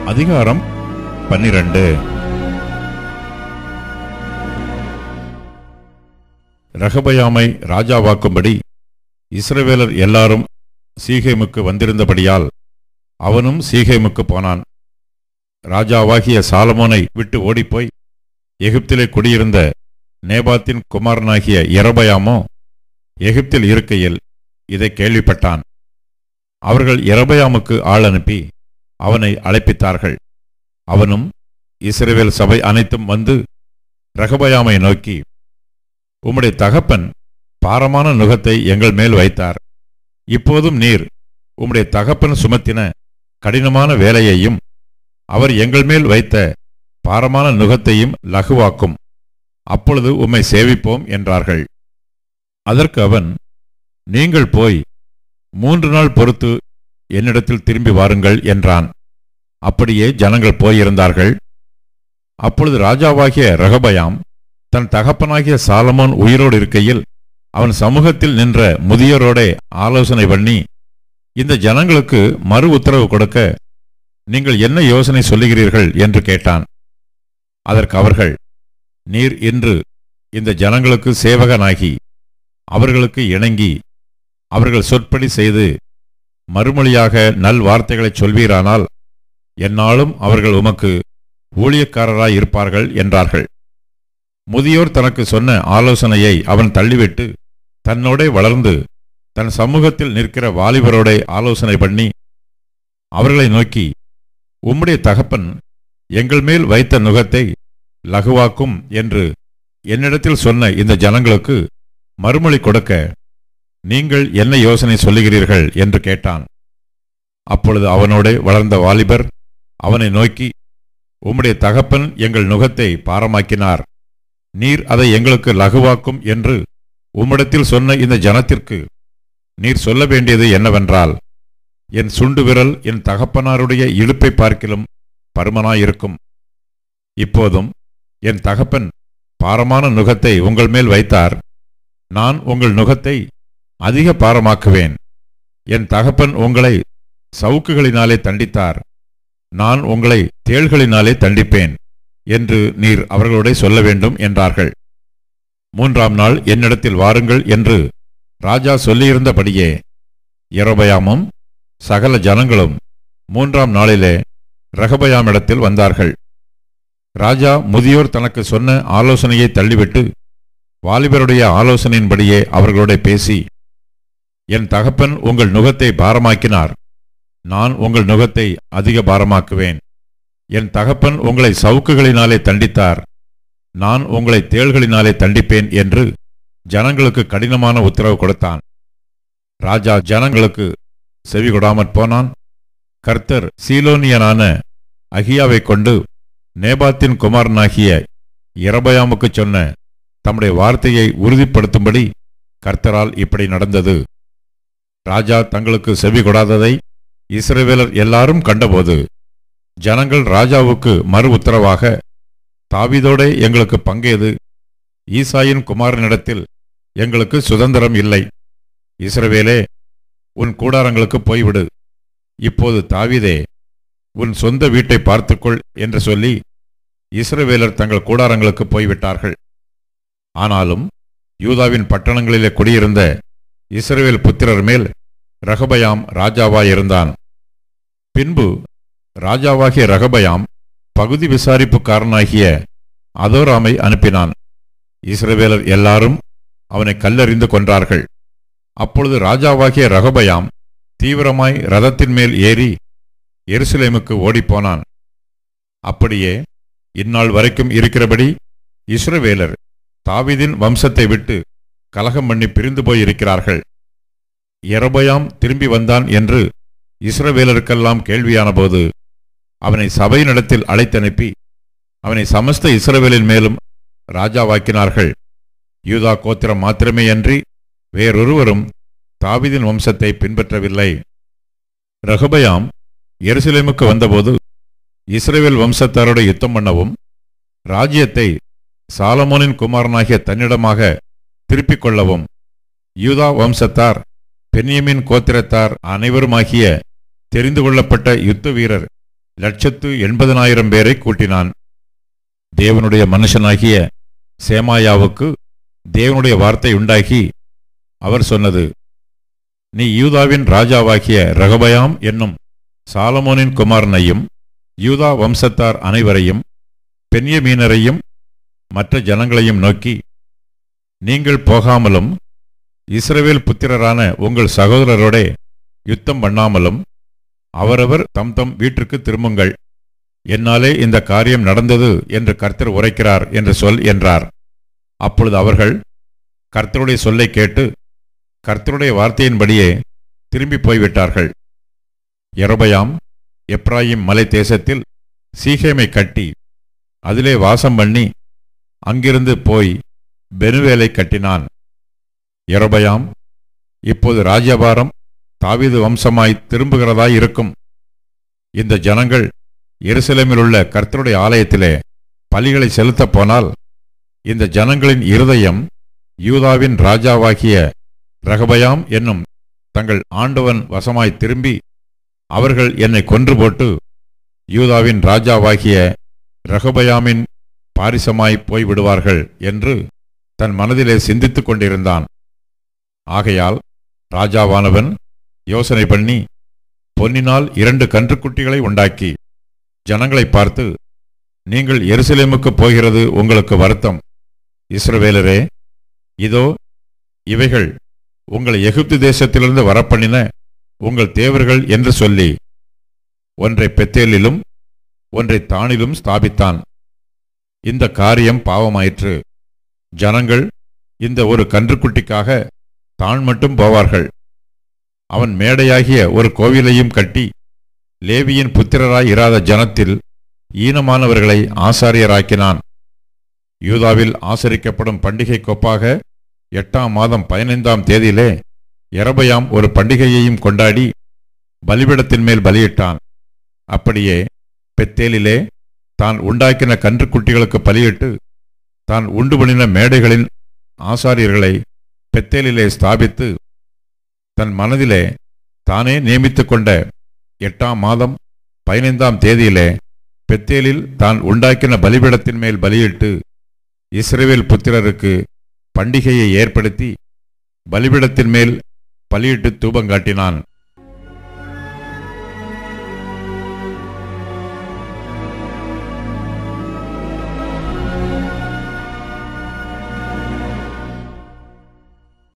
அதிகாரம் 12. ரெகொபெயாமை ராஜாவாக்கும்படி இஸ்ரவேலர் எல்லாரும் சீகேமுக்கு வந்திருந்தபடியால் அவனும் சீகேமுக்கு போனான். ராஜாவாகிய சாலமோனை விட்டு ஓடிப்போய் எகிப்திலே குடியிருந்த நேபாத்தின் குமாரனாகிய யெரொபெயாமோ எகிப்தில் இருக்கையில் இதை கேள்விப்பட்டான். அவர்கள் யெரொபெயாமுக்கு ஆள் அனுப்பி அவனை அழைப்பித்தார்கள். அவனும் இஸ்ரவேல் சபை அனைத்தும் வந்து ரெகொபெயாமை நோக்கி, உம்முடைய தகப்பன் பாரமான நுகத்தை எங்கள் மேல் வைத்தார். இப்போதும் நீர் உம்முடைய தகப்பன் சுமத்தின கடினமான வேலையையும் அவர் எங்கள் மேல் வைத்த பாரமான நுகத்தையும் லகுவாக்கும். அப்பொழுது உம்மை சேவிப்போம் என்றார்கள். அதற்கு அவன், நீங்கள் போய் 3 நாள் பொறுத்து என்னிடத்தில் திரும்பி வாருங்கள் என்றான். அப்படியே ஜனங்கள் போயிருந்தார்கள். அப்பொழுது ராஜாவாகிய ரெகொபெயாம் தன் தகப்பனாகிய சாலமோன் உயிரோடு இருக்கையில் அவன் சமூகத்தில் நின்ற முதியோரோடே ஆலோசனை பண்ணி, இந்த ஜனங்களுக்கு மறு உத்தரவு கொடுக்க நீங்கள் என்ன யோசனை சொல்லுகிறீர்கள் என்று கேட்டான். அதற்கு அவர்கள், நீர் இன்று இந்த ஜனங்களுக்கு சேவகனாகி அவர்களுக்கு இணங்கி அவர்கள் சொற்படி செய்து மறுமொழியாக நல் வார்த்தைகளை சொல்வீரானால் எந்நாளும் அவர்கள் உமக்கு ஊழியக்காரராய் இருப்பார்கள் என்றார்கள். முதியோர் தனக்கு சொன்ன ஆலோசனையை அவன் தள்ளிவிட்டு தன்னோடே வளர்ந்து தன் சமூகத்தில் நிற்கிற வாலிபரோடே ஆலோசனை பண்ணி அவர்களை நோக்கி, உம்முடைய தகப்பன் எங்கள் மேல் வைத்த நுகத்தை லகுவாக்கும் என்று என்னிடத்தில் சொன்ன இந்த ஜனங்களுக்கு மறுமொழி கொடுக்க நீங்கள் என்ன யோசனை சொல்லுகிறீர்கள் என்று கேட்டான். அப்பொழுது அவனோடே வளர்ந்த வாலிபர் அவனை நோக்கி, உம்முடைய தகப்பன் எங்கள் நுகத்தை பாரமாக்கினார். நீர் அதை எங்களுக்கு லகுவாக்கும் என்று உம்மிடத்தில் சொன்ன இந்த ஜனத்திற்கு நீர் சொல்ல வேண்டியது என்னவென்றால், என் சுண்டு விரல் என் தகப்பனாருடைய இடுப்பை பார்க்கிலும் பருமனாயிருக்கும். இப்போதும் என் தகப்பன் பாரமான நுகத்தை உங்கள் மேல் வைத்தார். நான் உங்கள் நுகத்தை அதிக பாரமாக்குவேன். என் தகப்பன் உங்களை சவுக்குகளினாலே தண்டித்தார். நான் உங்களை தேள்களினாலே தண்டிப்பேன் என்று நீர் அவர்களோட சொல்ல வேண்டும் என்றார்கள். 3ஆம் நாள் என்னிடத்தில் வாருங்கள் என்று ராஜா சொல்லியிருந்தபடியே யெரொபெயாமும் சகல ஜனங்களும் 3ஆம் நாளிலே ரெகொபெயாமிடத்தில் வந்தார்கள். ராஜா முதியோர் தனக்கு சொன்ன ஆலோசனையை தள்ளிவிட்டு வாலிபருடைய ஆலோசனையின்படியே அவர்களோட பேசி, என் தகப்பன் உங்கள் நுகத்தை பாரமாக்கினார். நான் உங்கள் நுகத்தை அதிக பாரமாக்குவேன். என் தகப்பன் உங்களை சவுக்குகளினாலே தண்டித்தார். நான் உங்களை தேள்களினாலே தண்டிப்பேன் என்று ஜனங்களுக்கு கடினமான உத்தரவு கொடுத்தான். ராஜா ஜனங்களுக்கு செவி கொடாமற் போனான். கர்த்தர் சீலோனியனான அகியாவை கொண்டு நேபாத்தின் குமாரனாகிய யெரொபெயாமுக்கு சொன்ன தம்முடைய வார்த்தையை உறுதிப்படுத்தும்படி கர்த்தரால் இப்படி நடந்தது. ராஜா தங்களுக்கு செவி கொடாததை இஸ்ரவேலர் எல்லாரும் கண்டபோது ஜனங்கள் ராஜாவுக்கு மறு உத்தரவாக, தாவீதோடே எங்களுக்கு பங்கேது? ஈசாயின் குமாரனிடத்தில் எங்களுக்கு சுதந்திரம் இல்லை. இஸ்ரவேலே, உன் கூடாரங்களுக்கு போய்விடு. இப்போது தாவீதே, உன் சொந்த வீட்டை பார்த்துக்கொள் என்று சொல்லி இஸ்ரவேலர் தங்கள் கூடாரங்களுக்கு போய்விட்டார்கள். ஆனாலும் யூதாவின் பட்டணங்களிலே குடியிருந்த இஸ்ரவேல் புத்திரர் மேல் ரெகொபெயாம் ராஜாவாயிருந்தான். பின்பு ராஜாவாகிய ரெகொபெயாம் பகுதி விசாரிப்புக்காரனாகிய அதோராமை அனுப்பினான். இஸ்ரவேலர் எல்லாரும் அவனை கல்லெறிந்து கொன்றார்கள். அப்பொழுது ராஜாவாகிய ரெகொபெயாம் தீவிரமாய் ரதத்தின் மேல் ஏறி எருசலேமுக்கு ஓடிப்போனான். அப்படியே இந்நாள் வரைக்கும் இருக்கிறபடி இஸ்ரவேலர் தாவீதின் வம்சத்தை விட்டு கலகம் பண்ணி பிரிந்து போயிருக்கிறார்கள். யெரொபெயாம் திரும்பி வந்தான் என்று இஸ்ரவேலருக்கெல்லாம் கேள்வியானபோது அவனை சபையினிடத்தில் அழைத்தனுப்பி அவனை சமஸ்த இஸ்ரவேலின் மேலும் ராஜாவாக்கினார்கள். யூதா கோத்திரம் மாத்திரமே அன்றி வேறொருவரும் தாவீதின் வம்சத்தை பின்பற்றவில்லை. ரெகொபெயாம் எருசலேமுக்கு வந்தபோது இஸ்ரவேல் வம்சத்தாரோடு யுத்தம் பண்ணவும் ராஜ்யத்தை சாலமோனின் குமாரனாகிய தன்னிடமாக திருப்பிக் கொள்ளவும் யூதா வம்சத்தார் பென்யமீன் கோத்திரத்தார் அனைவருமாகிய தெரிந்து கொள்ளப்பட்ட யுத்த வீரர் 180,000 பேரை கூட்டினான். தேவனுடைய மனுஷனாகிய சேமாயாவுக்கு தேவனுடைய வார்த்தை உண்டாகி அவர் சொன்னது, நீ யூதாவின் ராஜாவாகிய ரெகொபெயாம் என்னும் சாலமோனின் குமாரனையும் யூதா வம்சத்தார் அனைவரையும் பென்யமீனரையும் மற்ற ஜனங்களையும் நோக்கி, நீங்கள் போகாமலும் இஸ்ரவேல் புத்திரரான உங்கள் சகோதரரோடே யுத்தம் பண்ணாமலும் அவரவர் தம் தம் வீட்டிற்கு திரும்புங்கள். என்னாலே இந்த காரியம் நடந்தது என்று கர்த்தர் உரைக்கிறார் என்று சொல் என்றார். அப்பொழுது அவர்கள் கர்த்தருடைய சொல்லை கேட்டு கர்த்தருடைய வார்த்தையின்படியே திரும்பி போய்விட்டார்கள். யெரொபெயாம் எப்ராயிம் மலை தேசத்தில் சீகேமை கட்டி அதிலே வாசம் பண்ணி அங்கிருந்து போய் பெனுவேலை கட்டினான். யெரொபெயாம் இப்போது ராஜ்யபாரம் தாவீது வம்சமாய் திரும்புகிறதாய் இருக்கும். இந்த ஜனங்கள் எருசலேமிலுள்ள கர்த்தருடைய ஆலயத்திலே பலிகளை செலுத்தப் போனால் இந்த ஜனங்களின் இருதயம் யூதாவின் ராஜாவாகிய ரெகொபெயாம் என்னும் தங்கள் ஆண்டவன் வசமாய் திரும்பி அவர்கள் என்னை கொன்று போட்டு யூதாவின் ராஜாவாகிய ரெகொபெயாமின் பாரிசமாய் போய்விடுவார்கள் என்று தன் மனதிலே சிந்தித்துக் கொண்டிருந்தான். ஆகையால் ராஜாவானவன் யோசனை பண்ணி பொன்னினால் 2 கன்றுக்குட்டிகளை உண்டாக்கி ஜனங்களை பார்த்து, நீங்கள் எருசலேமுக்கு போகிறது உங்களுக்கு வருத்தம். இஸ்ரவேலரே, இதோ இவைகள் உங்களை எகிப்து தேசத்திலிருந்து வரப்பண்ணின உங்கள் தேவர்கள் என்று சொல்லி ஒன்றை பெத்தேலிலும் ஒன்றை தானிலும் ஸ்தாபித்தான். இந்த காரியம் பாவமாயிற்று. ஜனங்கள் இந்த ஒரு கன்றுக்குட்டிக்காக தான் மட்டும் போவார்கள். அவன் மேடையாகிய ஒரு கோவிலையும் கட்டி லேவியின் புத்திரராய் இராத ஜனத்தில் ஈனமானவர்களை ஆசாரியராக்கினான். யூதாவில் ஆசரிக்கப்படும் பண்டிகை கொப்பாக 8ஆம் மாதம் 15ஆம் தேதியிலே யெரொபெயாம் ஒரு பண்டிகையையும் கொண்டாடி பலிபீடத்தின் மேல் பலியிட்டான். அப்படியே பெத்தேலிலே தான் உண்டாக்கின கன்றுக்குட்டிகளுக்கு பலியிட்டு தான் உண்டு பண்ணின மேடைகளின் ஆசாரியர்களை பெத்தேலிலே ஸ்தாபித்து தன் மனதிலே தானே நியமித்து கொண்ட 8ஆம் மாதம் 15ஆம் தேதியிலே பெத்தேலில் தான் உண்டாக்கின பலிபீடத்தின் மேல் பலியிட்டு இஸ்ரவேல் புத்திரருக்கு பண்டிகையை ஏற்படுத்தி பலிபீடத்தின் மேல் பலியிட்டு தூபங்காட்டினான்.